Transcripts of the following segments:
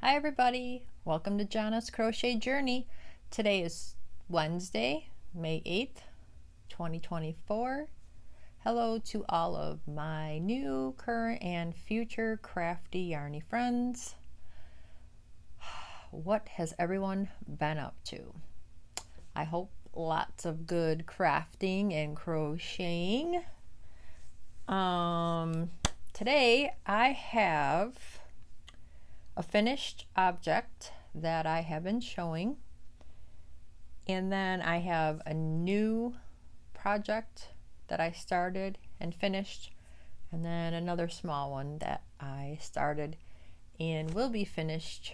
Hi everybody, welcome to Jana's Crochet Journey. Today is Wednesday, May 8th, 2024. Hello to all of my new, current, and future crafty yarny friends. What has everyone been up to? I hope lots of good crafting and crocheting. Today I have a finished object that I have been showing, and then I have a new project that I started and finished, and then another small one that I started and will be finished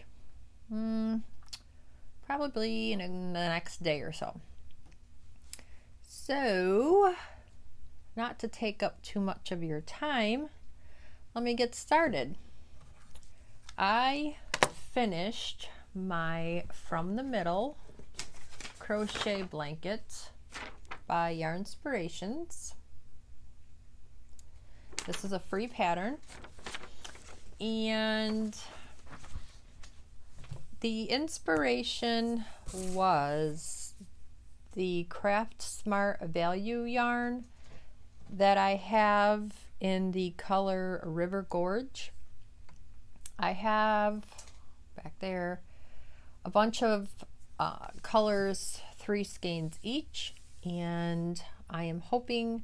probably in the next day or so. So, not to take up too much of your time, let me get started. I finished my From the Middle crochet blanket by Yarnspirations. This is a free pattern, and the inspiration was the Craft Smart Value yarn that I have in the color River Gorge. I have back there a bunch of colors, 3 skeins each, and I am hoping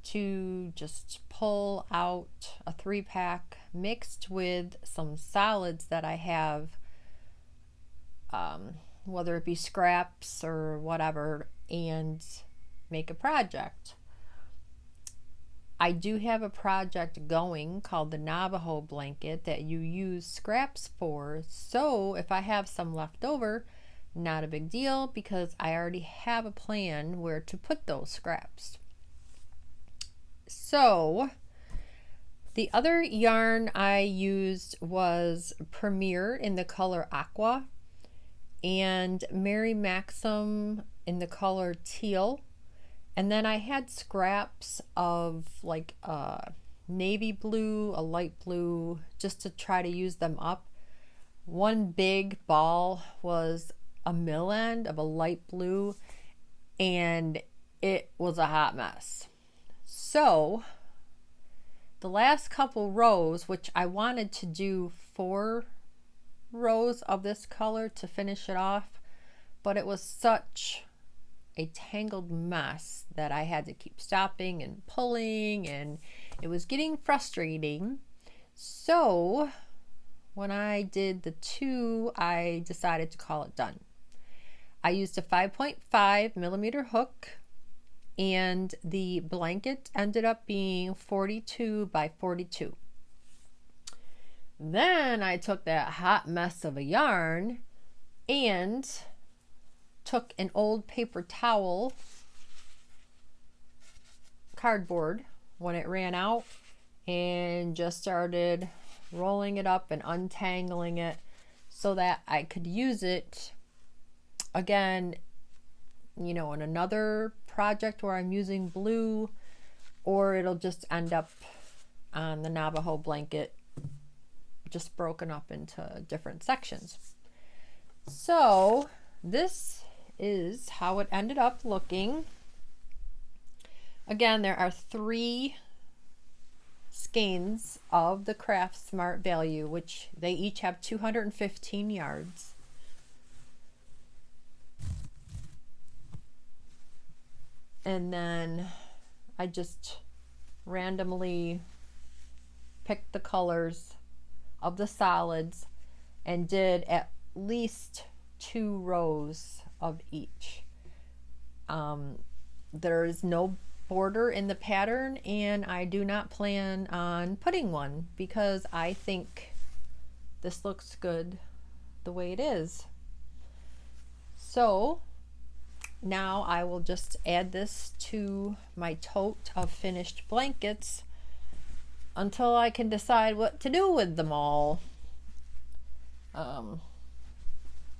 to just pull out a 3-pack mixed with some solids that I have, whether it be scraps or whatever, and make a project. I do have a project going called the Navajo blanket that you use scraps for, so if I have some left over, not a big deal because I already have a plan where to put those scraps. So the other yarn I used was Premier in the color Aqua and Mary Maxim in the color Teal. And then I had scraps of like a navy blue, a light blue, just to try to use them up. One big ball was a mill end of a light blue, and it was a hot mess. So the last couple rows, which I wanted to do 4 rows of this color to finish it off, but it was such a tangled mess that I had to keep stopping and pulling, and it was getting frustrating. So when I did the 2, I decided to call it done. I used a 5.5 millimeter hook, and the blanket ended up being 42 by 42. Then I took that hot mess of a yarn and took an old paper towel, cardboard, when it ran out, and just started rolling it up and untangling it so that I could use it again, you know, in another project where I'm using blue, or it'll just end up on the Navajo blanket just broken up into different sections. So this is how it ended up looking. Again, there are 3 skeins of the Craft Smart Value, which they each have 215 yards. And then I just randomly picked the colors of the solids and did at least 2 rows of each. There is no border in the pattern, and I do not plan on putting one because I think this looks good the way it is. So now I will just add this to my tote of finished blankets until I can decide what to do with them all.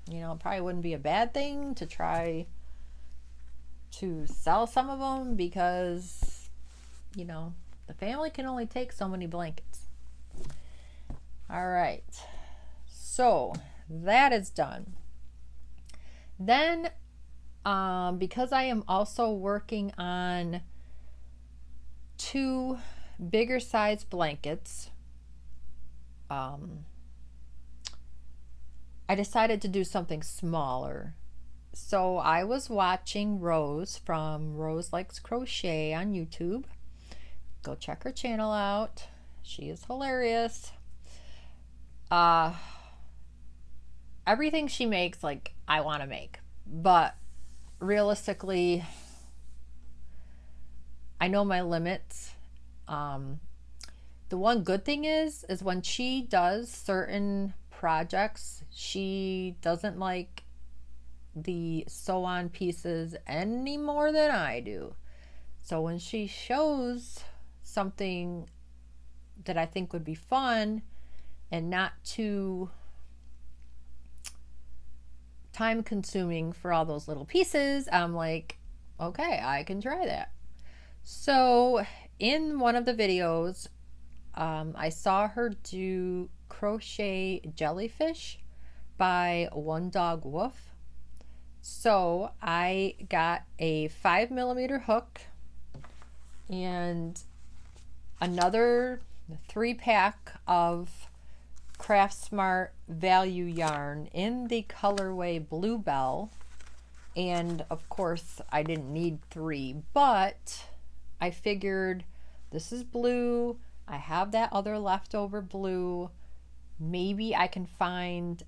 You know, it probably wouldn't be a bad thing to try to sell some of them because, you know, the family can only take so many blankets. All right, So that is done. Then because I am also working on 2 bigger size blankets, I decided to do something smaller. So I was watching Rose from Rose Likes Crochet on YouTube. Go check her channel out. She is hilarious. Everything she makes, like, I want to make. But realistically, I know my limits. The one good thing is when she does certain projects, she doesn't like the sew on pieces any more than I do. So when she shows something that I think would be fun and not too time consuming for all those little pieces, I'm like, okay, I can try that. So in one of the videos, I saw her do crochet Jellyfish by One Dog Wolf. So I got a 5mm hook and another 3-pack of Craft Smart Value yarn in the colorway Bluebell. And of course I didn't need 3, but I figured this is blue, I have that other leftover blue, maybe I can find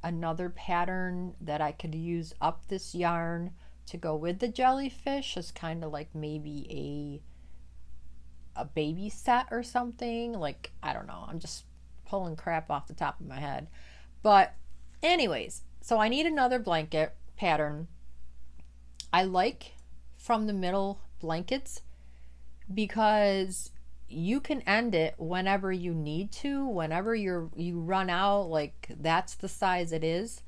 another pattern that I could use up this yarn to go with the jellyfish as kind of like maybe a baby set or something. Like, I don't know, I'm just pulling crap off the top of my head. But anyways, so I need another blanket pattern. I like from the middle blankets because you can end it whenever you need to, whenever you run out, like that's the size it is.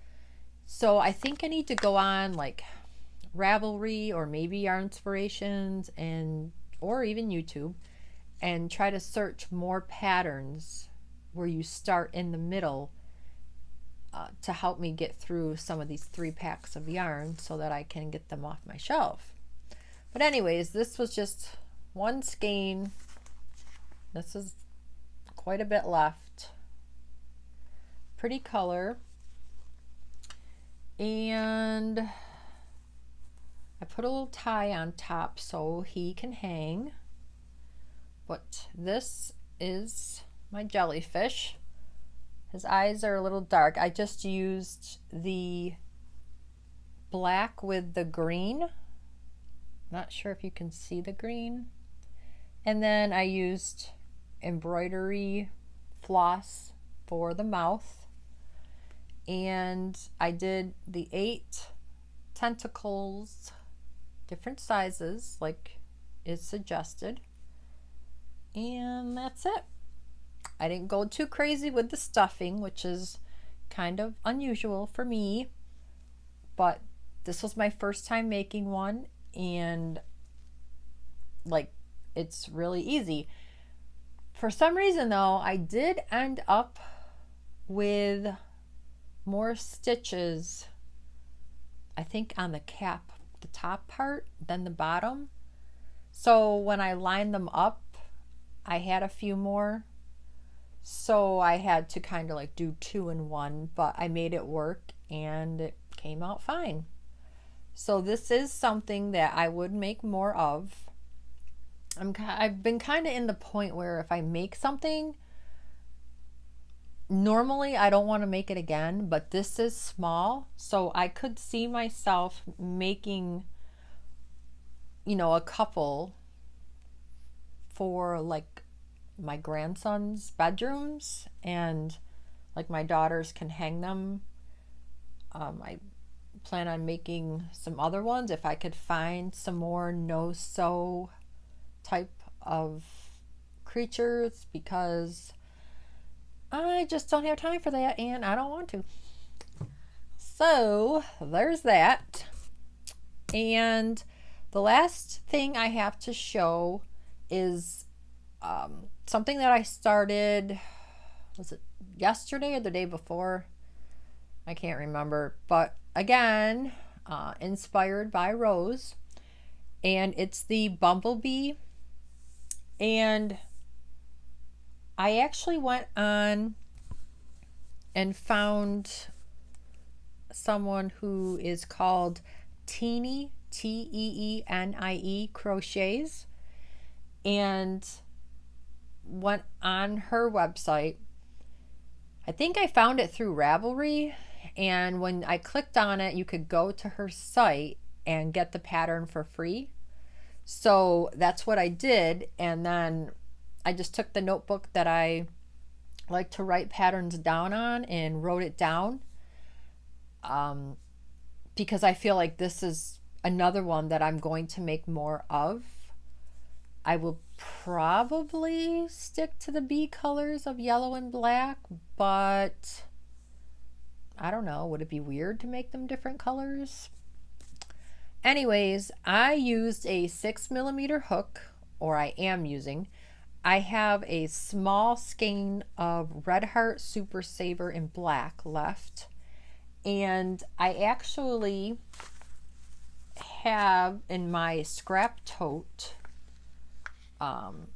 So I think I need to go on like Ravelry or maybe Yarn Inspirations or even YouTube and try to search more patterns where you start in the middle to help me get through some of these 3 packs of yarn so that I can get them off my shelf. But anyways, this was just one skein. This is quite a bit left. Pretty color. And I put a little tie on top so he can hang. But this is my jellyfish. His eyes are a little dark. I just used the black with the green. Not sure if you can see the green. And then I used embroidery floss for the mouth. And I did the 8 tentacles, different sizes like is suggested. And that's it. I didn't go too crazy with the stuffing, which is kind of unusual for me, but this was my first time making one, and like, it's really easy. For some reason though, I did end up with more stitches, I think on the cap, the top part, than the bottom. So when I lined them up, I had a few more. So I had to kind of like do 2 in 1, but I made it work and it came out fine. So this is something that I would make more of. I've been kind of in the point where if I make something, normally I don't want to make it again, but this is small, so I could see myself making, you know, a couple for like my grandson's bedrooms, and like my daughters can hang them. I plan on making some other ones if I could find some more no-sew type of creatures, because I just don't have time for that and I don't want to. So there's that. And the last thing I have to show is something that I started was it yesterday or the day before? I can't remember, but again, inspired by Rose, and it's the Bumblebee. And I actually went on and found someone who is called Teenie, Teenie Crochets, and went on her website. I think I found it through Ravelry, and when I clicked on it, you could go to her site and get the pattern for free. So that's what I did, and then I just took the notebook that I like to write patterns down on and wrote it down, because I feel like this is another one that I'm going to make more of. I will probably stick to the bee colors of yellow and black, but I don't know, would it be weird to make them different colors? Anyways, I used a 6mm hook, or I am using. I have a small skein of Red Heart Super Saver in black left, and I actually have in my scrap tote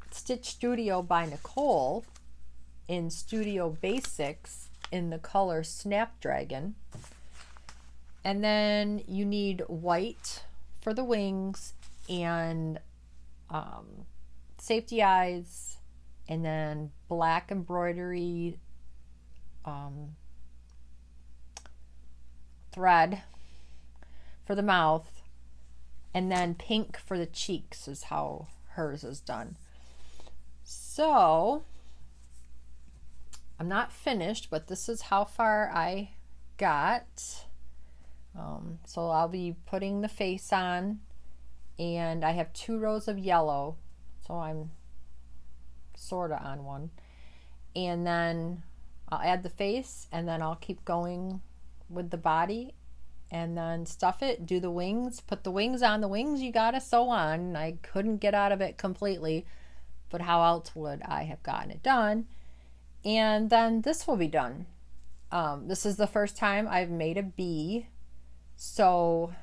Stitch Studio by Nicole in Studio Basics in the color Snapdragon. And then you need white for the wings and safety eyes, and then black embroidery thread for the mouth, and then pink for the cheeks is how hers is done. So I'm not finished, but this is how far I got. So I'll be putting the face on, and I have 2 rows of yellow, so I'm sorta on one, and then I'll add the face, and then I'll keep going with the body, and then stuff it, do the wings, put the wings on. The wings you gotta sew on. I couldn't get out of it completely, but how else would I have gotten it done? And then this will be done. This is the first time I've made a bee, so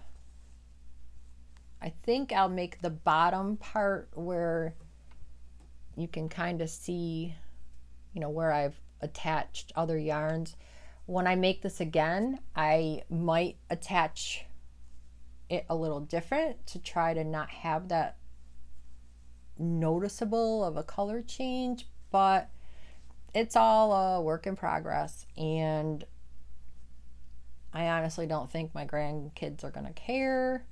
I think I'll make the bottom part where you can kind of see, you know, where I've attached other yarns. When I make this again, I might attach it a little different to try to not have that noticeable of a color change, but it's all a work in progress, and I honestly don't think my grandkids are gonna care,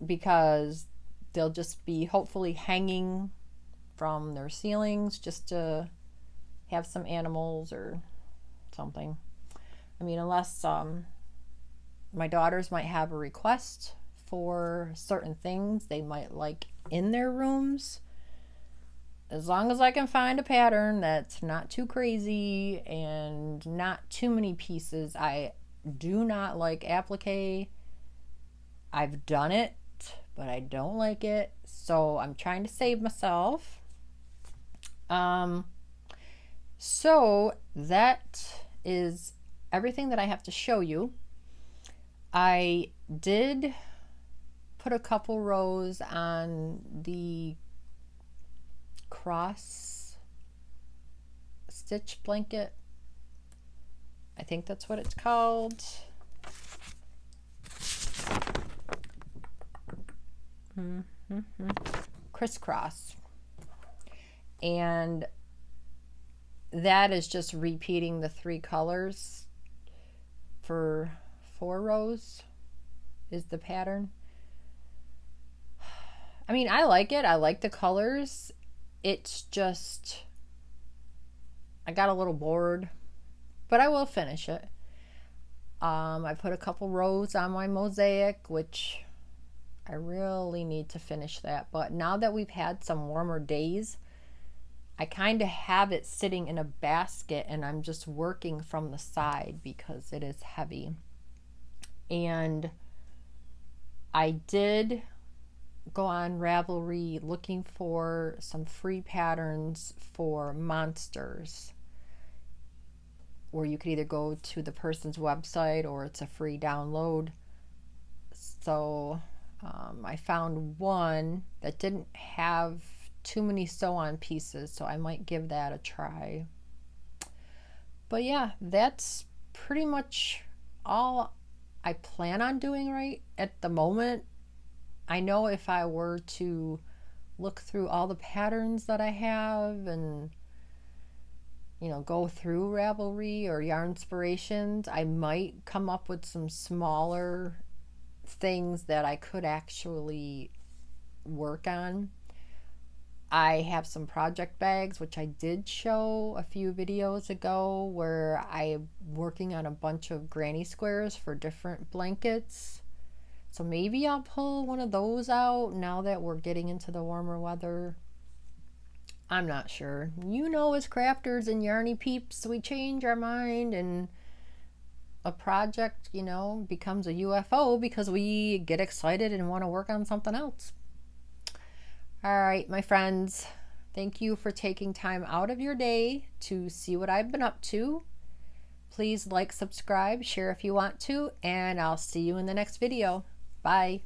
because they'll just be hopefully hanging from their ceilings just to have some animals or something. I mean, unless my daughters might have a request for certain things they might like in their rooms. As long as I can find a pattern that's not too crazy and not too many pieces. I do not like applique. I've done it, but I don't like it, so I'm trying to save myself. So that is everything that I have to show you. I did put a couple rows on the cross stitch blanket. I think that's what it's called. Crisscross. And that is just repeating the 3 colors for 4 rows is the pattern. I mean, I like it. I like the colors. It's just, I got a little bored, but I will finish it. I put a couple rows on my mosaic, which I really need to finish that. But now that we've had some warmer days, I kind of have it sitting in a basket, and I'm just working from the side because it is heavy. And I did go on Ravelry looking for some free patterns for monsters. where you could either go to the person's website or it's a free download. So I found one that didn't have too many sew-on pieces, so I might give that a try. But yeah, that's pretty much all I plan on doing right at the moment. I know if I were to look through all the patterns that I have and, you know, go through Ravelry or Yarnspirations, I might come up with some smaller things that I could actually work on. I have some project bags, which I did show a few videos ago, where I'm working on a bunch of granny squares for different blankets. So maybe I'll pull one of those out now that we're getting into the warmer weather. I'm not sure. You know, as crafters and yarny peeps, we change our mind, and a project, you know, becomes a UFO because we get excited and want to work on something else. All right, my friends, thank you for taking time out of your day to see what I've been up to. Please like, subscribe, share if you want to, and I'll see you in the next video. Bye.